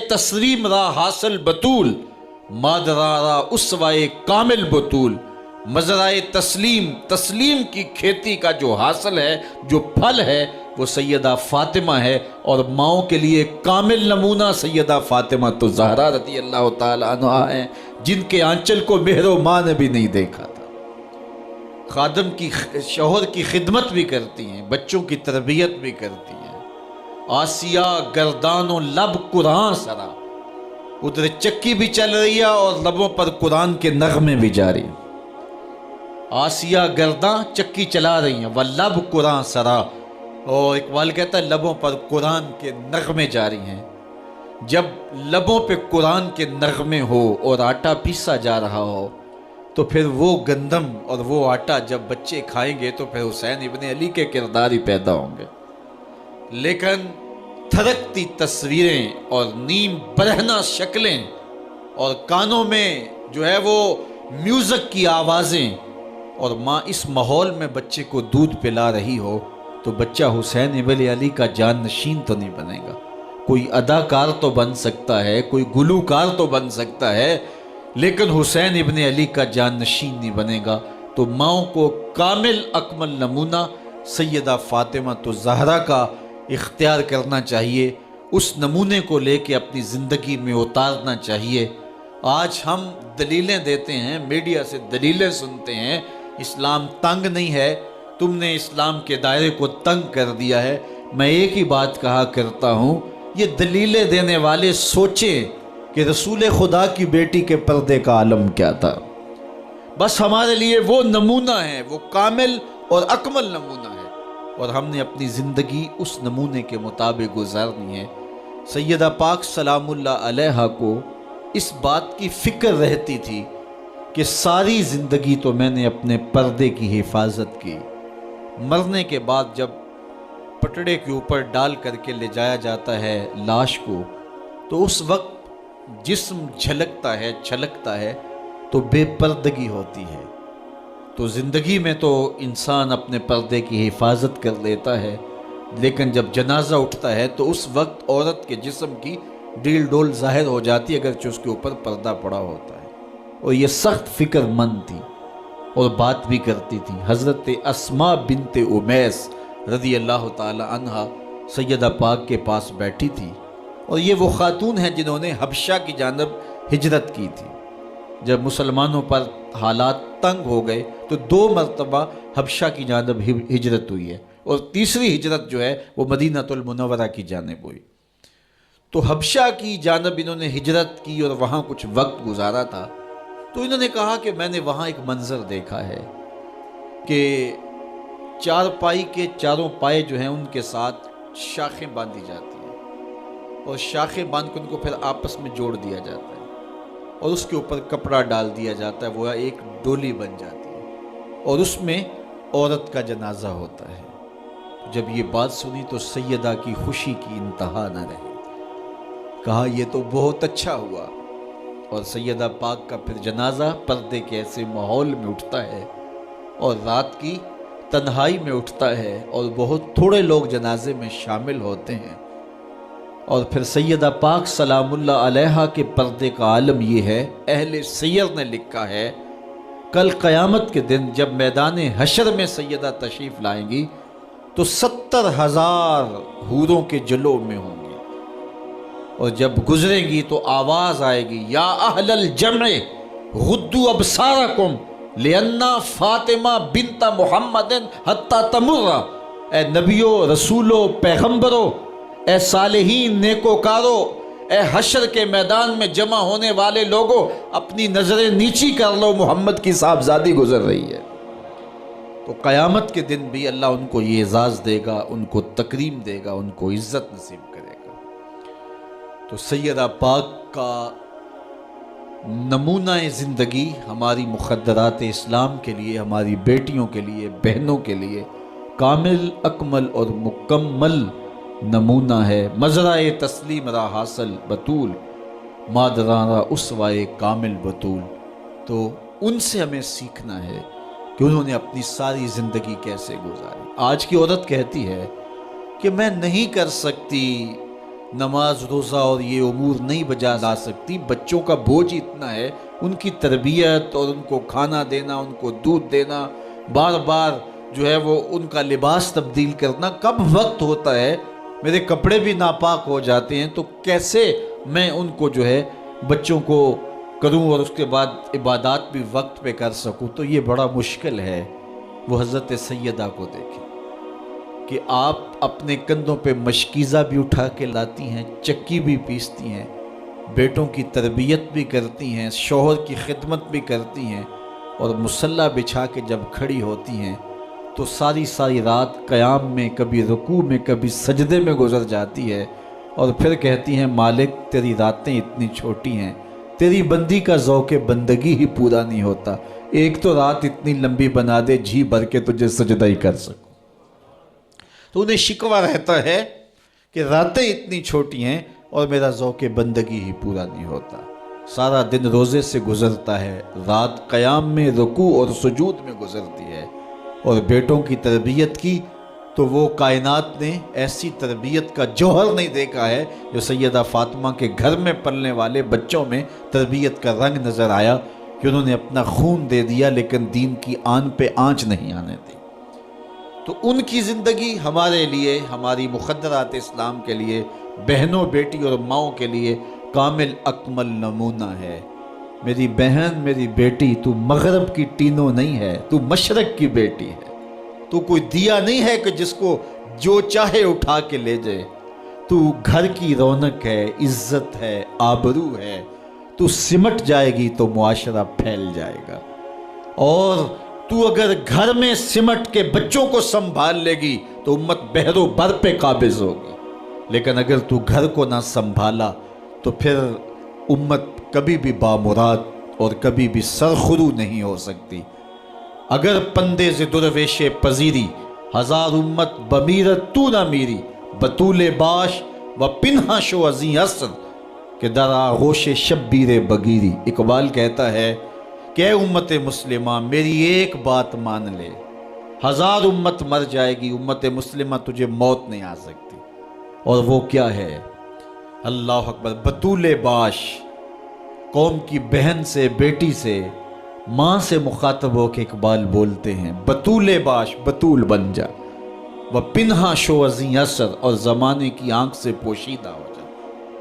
تسلیم را حاصل بطول، مادرا را اسوائے کامل بطول۔ مزرائے تسلیم کی کھیتی کا جو حاصل ہے، جو پھل ہے، وہ سیدہ فاطمہ ہے، اور ماؤں کے لیے کامل نمونہ سیدہ فاطمہ تو زہرا رضی اللہ تعالی عنہا ہیں، جن کے آنچل کو مہر و ماں نے بھی نہیں دیکھا تھا۔ خادم کی، شوہر کی خدمت بھی کرتی ہیں، بچوں کی تربیت بھی کرتی ہیں۔ آسیہ گردان و لب قرآن سرا، ادھر چکی بھی چل رہی ہے اور لبوں پر قرآن کے نغمے بھی جاری ہیں۔ آسیہ گرداں چکی چلا رہی ہیں، واللب قرآن سرا، اور اقبال کہتا ہے لبوں پر قرآن کے نغمے جاری ہیں۔ جب لبوں پہ قرآن کے نغمے ہو اور آٹا پیسا جا رہا ہو تو پھر وہ گندم اور وہ آٹا جب بچے کھائیں گے تو پھر حسین ابن علی کے کردار ہی پیدا ہوں گے۔ لیکن تھرکتی تصویریں اور نیم برہنہ شکلیں اور کانوں میں جو ہے وہ میوزک کی آوازیں، اور ماں اس ماحول میں بچے کو دودھ پلا رہی ہو تو بچہ حسین ابن علی کا جان نشین تو نہیں بنے گا۔ کوئی اداکار تو بن سکتا ہے، کوئی گلوکار تو بن سکتا ہے، لیکن حسین ابن علی کا جان نشین نہیں بنے گا۔ تو ماؤں کو کامل اکمل نمونہ سیدہ فاطمہ تو زہرا کا اختیار کرنا چاہیے، اس نمونے کو لے کے اپنی زندگی میں اتارنا چاہیے۔ آج ہم دلیلیں دیتے ہیں، میڈیا سے دلیلیں سنتے ہیں، اسلام تنگ نہیں ہے، تم نے اسلام کے دائرے کو تنگ کر دیا ہے۔ میں ایک ہی بات کہا کرتا ہوں، یہ دلیلیں دینے والے سوچیں کہ رسول خدا کی بیٹی کے پردے کا عالم کیا تھا۔ بس ہمارے لیے وہ نمونہ ہے، وہ کامل اور اکمل نمونہ ہے، اور ہم نے اپنی زندگی اس نمونے کے مطابق گزارنی ہے۔ سیدہ پاک سلام اللہ علیہا کو اس بات کی فکر رہتی تھی کہ ساری زندگی تو میں نے اپنے پردے کی حفاظت کی، مرنے کے بعد جب پٹڑے کے اوپر ڈال کر کے لے جایا جاتا ہے لاش کو، تو اس وقت جسم جھلکتا ہے، چھلکتا ہے، تو بے پردگی ہوتی ہے۔ تو زندگی میں تو انسان اپنے پردے کی حفاظت کر لیتا ہے، لیکن جب جنازہ اٹھتا ہے تو اس وقت عورت کے جسم کی ڈیل ڈول ظاہر ہو جاتی ہے، اگرچہ اس کے اوپر پردہ پڑا ہوتا ہے۔ اور یہ سخت فکر مند تھی اور بات بھی کرتی تھی۔ حضرت اسماء بنت امیس رضی اللہ تعالی عنہا سیدہ پاک کے پاس بیٹھی تھی، اور یہ وہ خاتون ہیں جنہوں نے حبشہ کی جانب ہجرت کی تھی۔ جب مسلمانوں پر حالات تنگ ہو گئے تو 2 مرتبہ حبشہ کی جانب ہجرت ہوئی ہے، اور تیسری ہجرت جو ہے وہ مدینہ المنورہ کی جانب ہوئی۔ تو حبشہ کی جانب انہوں نے ہجرت کی اور وہاں کچھ وقت گزارا تھا، تو انہوں نے کہا کہ میں نے وہاں ایک منظر دیکھا ہے کہ 4 پائی کے چاروں پائے جو ہیں ان کے ساتھ شاخیں باندھی جاتی ہیں، اور شاخیں باندھ کے ان کو پھر آپس میں جوڑ دیا جاتا ہے، اور اس کے اوپر کپڑا ڈال دیا جاتا ہے، وہ ایک ڈولی بن جاتی ہے، اور اس میں عورت کا جنازہ ہوتا ہے۔ جب یہ بات سنی تو سیدہ کی خوشی کی انتہا نہ رہی، کہا یہ تو بہت اچھا ہوا۔ اور سیدہ پاک کا پھر جنازہ پردے کے ایسے ماحول میں اٹھتا ہے اور رات کی تنہائی میں اٹھتا ہے، اور بہت تھوڑے لوگ جنازے میں شامل ہوتے ہیں۔ اور پھر سیدہ پاک سلام اللہ علیہا کے پردے کا عالم یہ ہے، اہل سیر نے لکھا ہے کل قیامت کے دن جب میدان حشر میں سیدہ تشریف لائیں گی تو 70,000 حوروں کے جلو میں ہوں گی، اور جب گزریں گی تو آواز آئے گی، یا اہل الجمع غدوا ابصارکم لأن فاطمہ بنت محمد حتی تمر۔ اے نبیوں، رسولوں، پیغمبروں، اے صالحین، نیکوکاروں، اے حشر کے میدان میں جمع ہونے والے لوگوں، اپنی نظریں نیچی کر لو، محمد کی صاحبزادی گزر رہی ہے۔ تو قیامت کے دن بھی اللہ ان کو یہ اعزاز دے گا، ان کو تکریم دے گا، ان کو عزت نصیب کرے گا۔ تو سیدہ پاک کا نمونہ زندگی ہماری مخدرات اسلام کے لیے، ہماری بیٹیوں کے لیے، بہنوں کے لیے کامل، اکمل اور مکمل نمونہ ہے۔ مزرعِ تسلیم را حاصل بطول، مادران را اسوائے کامل بطول۔ تو ان سے ہمیں سیکھنا ہے کہ انہوں نے اپنی ساری زندگی کیسے گزاری۔ آج کی عورت کہتی ہے کہ میں نہیں کر سکتی نماز روزہ اور یہ امور نہیں بجا لا سکتی. بچوں کا بوجھ اتنا ہے، ان کی تربیت اور ان کو کھانا دینا، ان کو دودھ دینا، بار بار جو ہے وہ ان کا لباس تبدیل کرنا. کب وقت ہوتا ہے، میرے کپڑے بھی ناپاک ہو جاتے ہیں، تو کیسے میں ان کو جو ہے بچوں کو کروں اور اس کے بعد عبادات بھی وقت پہ کر سکوں؟ تو یہ بڑا مشکل ہے. وہ حضرت سیدہ کو دیکھیں کہ آپ اپنے کندھوں پہ مشکیزہ بھی اٹھا کے لاتی ہیں، چکی بھی پیستی ہیں، بیٹوں کی تربیت بھی کرتی ہیں، شوہر کی خدمت بھی کرتی ہیں، اور مصلی بچھا کے جب کھڑی ہوتی ہیں تو ساری رات قیام میں، کبھی رکوع میں، کبھی سجدے میں گزر جاتی ہے، اور پھر کہتی ہیں مالک تیری راتیں اتنی چھوٹی ہیں، تیری بندی کا ذوق بندگی ہی پورا نہیں ہوتا، ایک تو رات اتنی لمبی بنا دے جی بھر کے تجھے سجدہ ہی کر سکوں. تو انہیں شکوہ رہتا ہے کہ راتیں اتنی چھوٹی ہیں اور میرا ذوق بندگی ہی پورا نہیں ہوتا. سارا دن روزے سے گزرتا ہے، رات قیام میں، رکوع اور سجود میں گزرتی ہے. اور بیٹوں کی تربیت کی تو وہ کائنات نے ایسی تربیت کا جوہر نہیں دیکھا ہے جو سیدہ فاطمہ کے گھر میں پلنے والے بچوں میں تربیت کا رنگ نظر آیا کہ انہوں نے اپنا خون دے دیا لیکن دین کی آن پہ آنچ نہیں آنے دی. تو ان کی زندگی ہمارے لیے، ہماری مقدرات اسلام کے لیے، بہنوں، بیٹی اور ماؤں کے لیے کامل اکمل نمونہ ہے. میری بہن، میری بیٹی، تو مغرب کی ٹینو نہیں ہے، تو مشرق کی بیٹی ہے. تو کوئی دیا نہیں ہے کہ جس کو جو چاہے اٹھا کے لے جائے. تو گھر کی رونق ہے، عزت ہے، آبرو ہے. تو سمٹ جائے گی تو معاشرہ پھیل جائے گا. اور تو اگر گھر میں سمٹ کے بچوں کو سنبھال لے گی تو امت بحر و بر پہ قابض ہوگی. لیکن اگر تو گھر کو نہ سنبھالا تو پھر امت کبھی بھی بامراد اور کبھی بھی سرخرو نہیں ہو سکتی. اگر پندے ز درویش پذیری، ہزار امت بمیرت تو نہ میری، بطول باش و پنہا شو ازیں اثر کہ در آغوش شبیر بگیری. اقبال کہتا ہے کہ اے امت مسلمہ میری ایک بات مان لے، ہزار امت مر جائے گی، امت مسلمہ تجھے موت نہیں آ سکتی. اور وہ کیا ہے؟ اللہ اکبر. بطول باش، قوم کی بہن سے، بیٹی سے، ماں سے مخاطب ہو کے اقبال بولتے ہیں بطول باش، بطول بن جا، وہ پنہا شو ازیں اثر، اور زمانے کی آنکھ سے پوشیدہ ہو جا.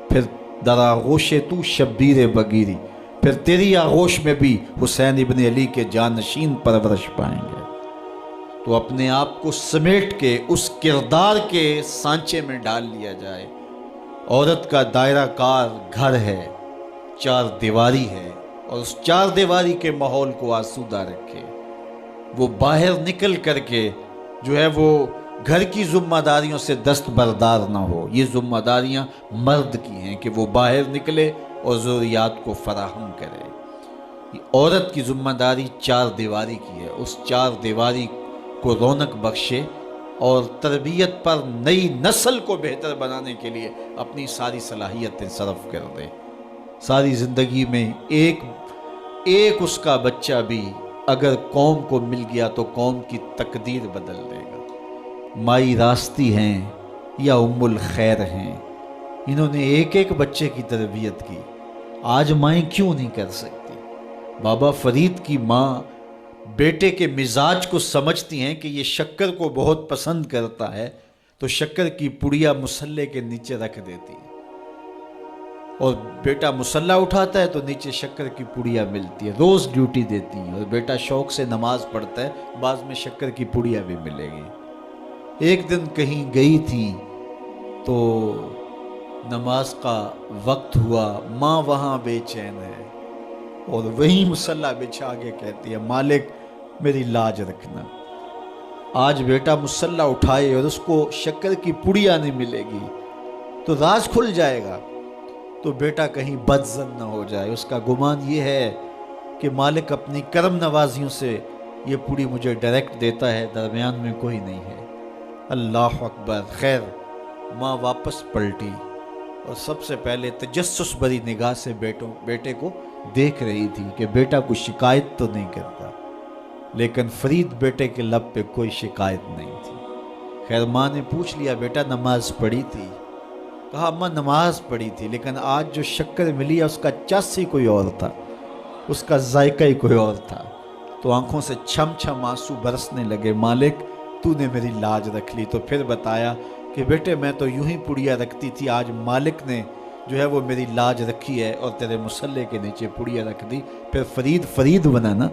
پھر در آغوش تو شبیر بگیری، پھر تیری آغوش میں بھی حسین ابن علی کے جانشین پرورش پائیں گے. تو اپنے آپ کو سمیٹ کے اس کردار کے سانچے میں ڈال لیا جائے. عورت کا دائرہ کار گھر ہے، چار دیواری ہے، اور اس چار دیواری کے ماحول کو آسودہ رکھے. وہ باہر نکل کر کے جو ہے وہ گھر کی ذمہ داریوں سے دستبردار نہ ہو. یہ ذمہ داریاں مرد کی ہیں کہ وہ باہر نکلے اور ضروریات کو فراہم کرے. عورت کی ذمہ داری چار دیواری کی ہے، اس چار دیواری کو رونق بخشے اور تربیت پر نئی نسل کو بہتر بنانے کے لیے اپنی ساری صلاحیتیں صرف کر دے. ساری زندگی میں ایک اس کا بچہ بھی اگر قوم کو مل گیا تو قوم کی تقدیر بدل دے گا. مائی راستی ہیں یا ام الخیر ہیں، انہوں نے ایک بچے کی تربیت کی. آج مائیں کیوں نہیں کر سکتی؟ بابا فرید کی ماں بیٹے کے مزاج کو سمجھتی ہیں کہ یہ شکر کو بہت پسند کرتا ہے، تو شکر کی پڑیا مصلے کے نیچے رکھ دیتی ہے، اور بیٹا مصلا اٹھاتا ہے تو نیچے شکر کی پڑیا ملتی ہے. روز ڈیوٹی دیتی ہیں، اور بیٹا شوق سے نماز پڑھتا ہے، بعض میں شکر کی پڑیا بھی ملے گی. ایک دن کہیں گئی تھی تو نماز کا وقت ہوا، ماں وہاں بے چین ہے اور وہیں مصلا بچھا کے کہتی ہے مالک میری لاج رکھنا. آج بیٹا مصلا اٹھائے اور اس کو شکر کی پڑیا نہیں ملے گی تو راز کھل جائے گا، تو بیٹا کہیں بدظن نہ ہو جائے. اس کا گمان یہ ہے کہ مالک اپنی کرم نوازیوں سے یہ پوری مجھے ڈائریکٹ دیتا ہے، درمیان میں کوئی نہیں ہے. اللہ اکبر. خیر ماں واپس پلٹی اور سب سے پہلے تجسس بری نگاہ سے بیٹے کو دیکھ رہی تھی کہ بیٹا کوئی شکایت تو نہیں کرتا، لیکن فرید بیٹے کے لب پہ کوئی شکایت نہیں تھی. خیر ماں نے پوچھ لیا بیٹا نماز پڑھی تھی؟ کہا اماں نماز پڑھی تھی لیکن آج جو شکر ملی ہے اس کا چس ہی کوئی اور تھا، اس کا ذائقہ ہی کوئی اور تھا۔ تو آنکھوں سے چھم چھم آنسو برسنے لگے، مالک تو نے میری لاج رکھ لی۔ تو پھر بتایا کہ بیٹے میں تو یوں ہی پڑیا رکھتی تھی، آج مالک نے جو ہے وہ میری لاج رکھی ہے اور تیرے مصلے کے نیچے پڑیا رکھ دی، پھر فرید فرید بنا نا۔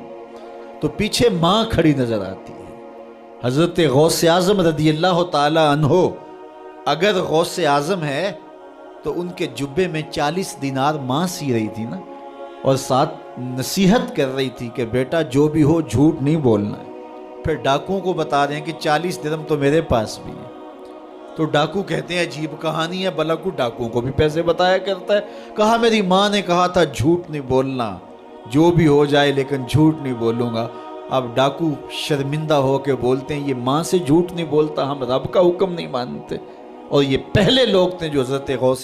تو پیچھے ماں کھڑی نظر آتی ہے، حضرت غوث اعظم رضی اللہ تعالی عنہ۔ اگر غوث اعظم ہے تو ان کے جبے میں 40 دینار ماں سی رہی تھی نا، اور ساتھ نصیحت کر رہی تھی کہ بیٹا جو بھی ہو جھوٹ نہیں بولنا ہے۔ پھر ڈاکوؤں کو بتا رہے ہیں کہ 40 درہم تو میرے پاس بھی ہے۔ تو ڈاکو کہتے ہیں عجیب کہانی ہے، بلاکو ڈاکوؤں کو بھی پیسے بتایا کرتا ہے۔ کہا میری ماں نے کہا تھا جھوٹ نہیں بولنا، جو بھی ہو جائے لیکن جھوٹ نہیں بولوں گا۔ اب ڈاکو شرمندہ ہو کے بولتے ہیں یہ ماں سے جھوٹ نہیں بولتا، ہم رب کا حکم نہیں مانتے۔ اور یہ پہلے لوگ تھے جو حضرت غوث